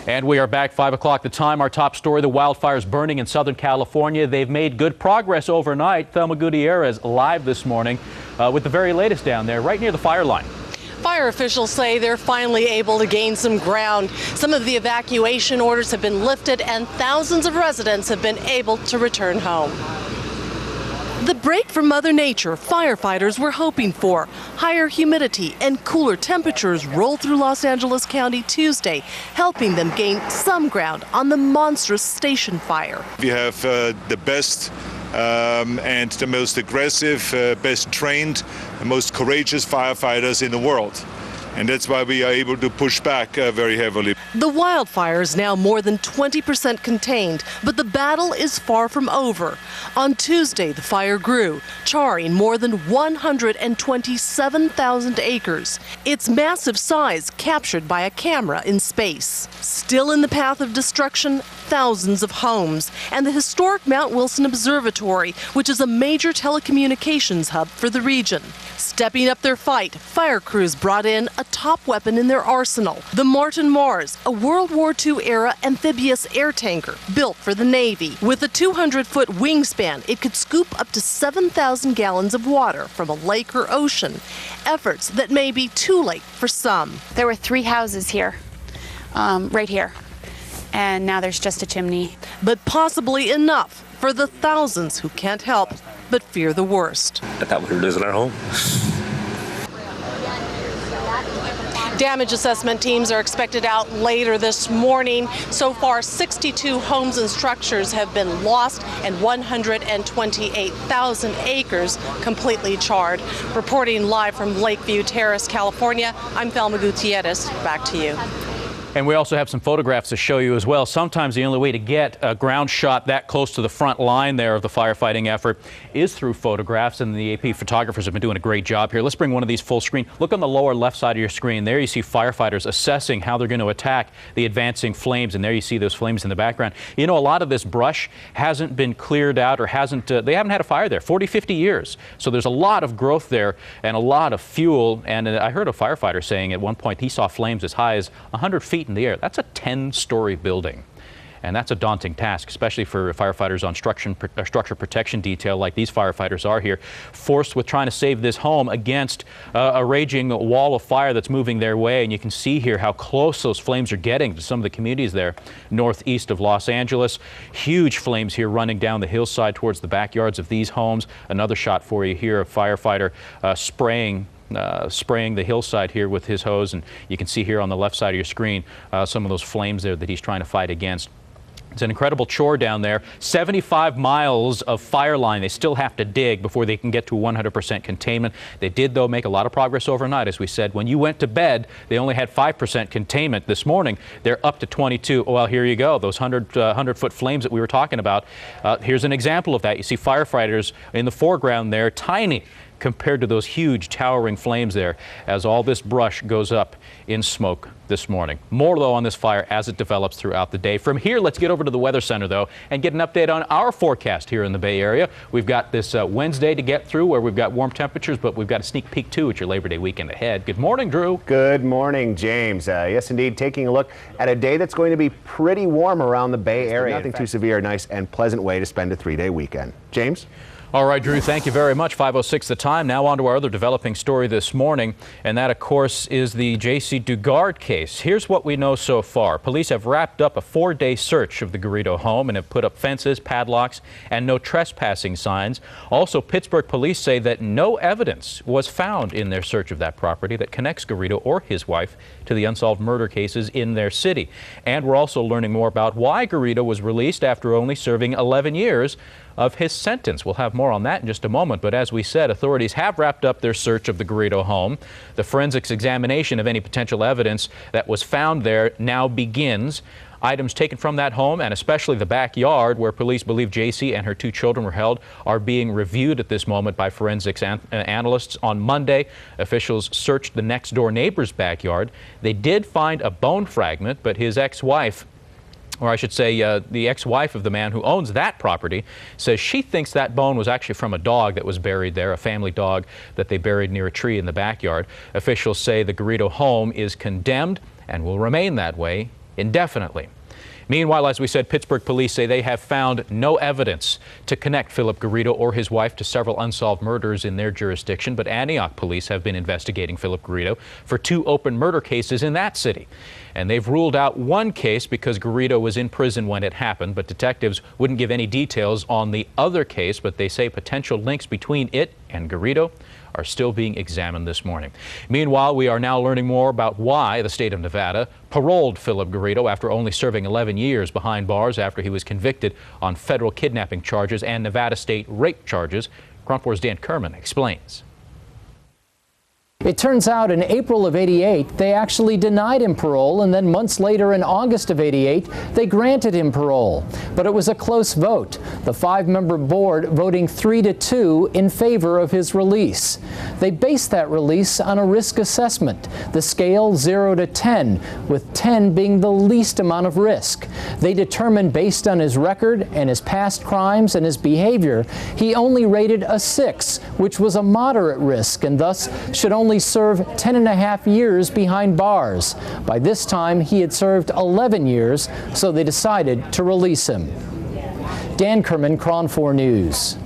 And we are back 5 o'clock the time. Our top story, the wildfires burning in Southern California. They've made good progress overnight. Thelma Gutierrez live this morning with the very latest down there right near the fire line. Fire officials say they're finally able to gain some ground. Some of the evacuation orders have been lifted and thousands of residents have been able to return home. The break from Mother Nature firefighters were hoping for. Higher humidity and cooler temperatures rolled through Los Angeles County Tuesday, helping them gain some ground on the monstrous station fire. We have the best and the most aggressive, best trained, the most courageous firefighters in the world. And that's why we are able to push back very heavily. The wildfire is now more than 20% contained, but the battle is far from over. On Tuesday, the fire grew, charring more than 127,000 acres. Its massive size captured by a camera in space. Still in the path of destruction, thousands of homes, and the historic Mount Wilson Observatory, which is a major telecommunications hub for the region. Stepping up their fight, fire crews brought in a top weapon in their arsenal, the Martin Mars, a World War II-era amphibious air tanker built for the Navy. With a 200-foot wingspan, it could scoop up to 7,000 gallons of water from a lake or ocean, efforts that may be too late for some. There were 3 houses here, right here, and now there's just a chimney. But possibly enough for the thousands who can't help but fear the worst. I thought we were losing our home. Damage assessment teams are expected out later this morning. So far, 62 homes and structures have been lost and 128,000 acres completely charred. Reporting live from Lakeview Terrace, California, I'm Thelma Gutierrez. Back to you. And we also have some photographs to show you as well. Sometimes the only way to get a ground shot that close to the front line there of the firefighting effort is through photographs, and the AP photographers have been doing a great job here. Let's bring one of these full screen. Look on the lower left side of your screen. There you see firefighters assessing how they're going to attack the advancing flames, and there you see those flames in the background. You know, a lot of this brush hasn't been cleared out or they haven't had a fire there 40, 50 years. So there's a lot of growth there and a lot of fuel. And I heard a firefighter saying at one point he saw flames as high as 100 feet in the air. That's a 10-story building. And that's a daunting task, especially for firefighters on structure protection detail like these firefighters are here, forced with trying to save this home against a raging wall of fire that's moving their way. And you can see here how close those flames are getting to some of the communities there northeast of Los Angeles. Huge flames here running down the hillside towards the backyards of these homes. Another shot for you here, a firefighter spraying the hillside here with his hose, and you can see here on the left side of your screen some of those flames there that he's trying to fight against. It's an incredible chore down there. 75 miles of fire line they still have to dig before they can get to 100% containment. They did, though, make a lot of progress overnight. As we said, when you went to bed, they only had 5% containment. This morning, they're up to 22. Well, here you go, those 100-foot flames that we were talking about. Here's an example of that. You see firefighters in the foreground there, tiny compared to those huge towering flames there as all this brush goes up in smoke this morning. More, though, on this fire as it develops throughout the day. From here, let's get over to the Weather Center, though, and get an update on our forecast here in the Bay Area. We've got this Wednesday to get through where we've got warm temperatures, but we've got a sneak peek, too, at your Labor Day weekend ahead. Good morning, Drew. Good morning, James. Yes, indeed, taking a look at a day that's going to be pretty warm around the Bay Area. Nothing too severe, a nice and pleasant way to spend a 3-day weekend. James? All right, Drew, thank you very much. 5:06 the time. Now on to our other developing story this morning, and that, of course, is the J.C. Dugard case. Here's what we know so far. Police have wrapped up a 4-day search of the Garrido home and have put up fences, padlocks, and no trespassing signs. Also, Pittsburgh police say that no evidence was found in their search of that property that connects Garrido or his wife to the unsolved murder cases in their city. And we're also learning more about why Garrido was released after only serving 11 years of his sentence. We'll have more on that in just a moment, but as we said, authorities have wrapped up their search of the Garrido home. The forensics examination of any potential evidence that was found there now begins. Items taken from that home, and especially the backyard where police believe J.C. and her 2 children were held, are being reviewed at this moment by forensics analysts. On Monday, officials searched the next-door neighbor's backyard. They did find a bone fragment, but his ex-wife, or I should say the ex-wife of the man who owns that property, says she thinks that bone was actually from a dog that was buried there, a family dog that they buried near a tree in the backyard. Officials say the Garrido home is condemned and will remain that way indefinitely. Meanwhile, as we said, Pittsburgh police say they have found no evidence to connect Philip Garrido or his wife to several unsolved murders in their jurisdiction, but Antioch police have been investigating Philip Garrido for 2 open murder cases in that city. And they've ruled out one case because Garrido was in prison when it happened, but detectives wouldn't give any details on the other case, but they say potential links between it and Garrido are still being examined this morning. Meanwhile, we are now learning more about why the state of Nevada paroled Philip Garrido after only serving 11 years behind bars after he was convicted on federal kidnapping charges and Nevada state rape charges. KRON 4's Dan Kerman explains. It turns out in April of '88, they actually denied him parole, and then months later in August of '88, they granted him parole. But it was a close vote, the 5-member board voting 3-2 in favor of his release. They based that release on a risk assessment, the scale 0 to 10, with 10 being the least amount of risk. They determined based on his record and his past crimes and his behavior, he only rated a 6, which was a moderate risk, and thus should only serve 10.5 years behind bars. By this time, he had served 11 years, so they decided to release him. Dan Kerman, KRON 4 News.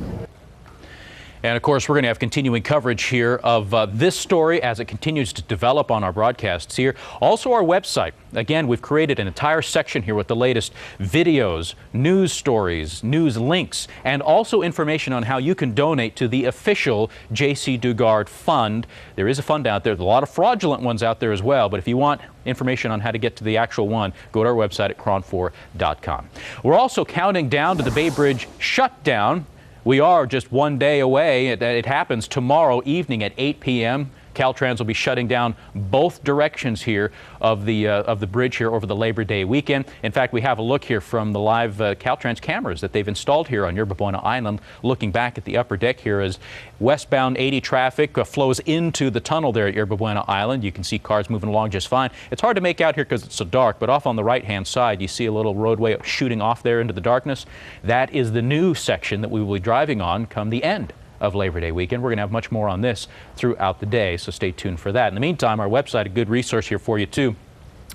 And of course, we're going to have continuing coverage here of this story as it continues to develop on our broadcasts here. Also our website. Again, we've created an entire section here with the latest videos, news stories, news links, and also information on how you can donate to the official J.C. Dugard Fund. There is a fund out there. There's a lot of fraudulent ones out there as well, but if you want information on how to get to the actual one, go to our website at KRON4.com. We're also counting down to the Bay Bridge shutdown. We are just one day away. It happens tomorrow evening at 8 p.m. Caltrans will be shutting down both directions here of the bridge here over the Labor Day weekend. In fact, we have a look here from the live Caltrans cameras that they've installed here on Yerba Buena Island, looking back at the upper deck here as westbound 80 traffic flows into the tunnel there at Yerba Buena Island. You can see cars moving along just fine. It's hard to make out here because it's so dark, but off on the right-hand side, you see a little roadway shooting off there into the darkness. That is the new section that we will be driving on come the end of Labor Day weekend. We're going to have much more on this throughout the day, so stay tuned for that. In the meantime, our website, a good resource here for you too.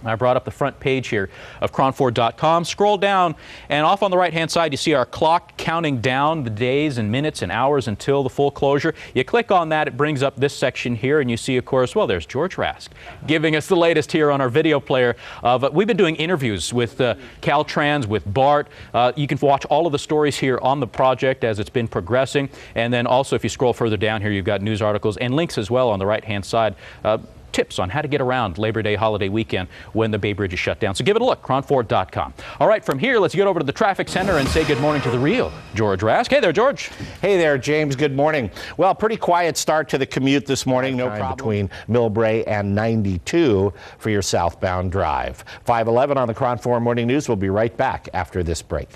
I brought up the front page here of KRON4.com. Scroll down, and off on the right-hand side, you see our clock counting down the days and minutes and hours until the full closure. You click on that, it brings up this section here, and you see, of course, well, there's George Rask giving us the latest here on our video player. We've been doing interviews with Caltrans, with Bart. You can watch all of the stories here on the project as it's been progressing. And then also, if you scroll further down here, you've got news articles and links as well on the right-hand side. Tips on how to get around Labor Day holiday weekend when the Bay Bridge is shut down. So give it a look, KRON4.com. All right, from here, let's get over to the traffic center and say good morning to the real George Rask. Hey there, George. Hey there, James. Good morning. Well, pretty quiet start to the commute this morning. No problem between Millbrae and 92 for your southbound drive. 5:11 on the KRON 4 Morning News. We'll be right back after this break.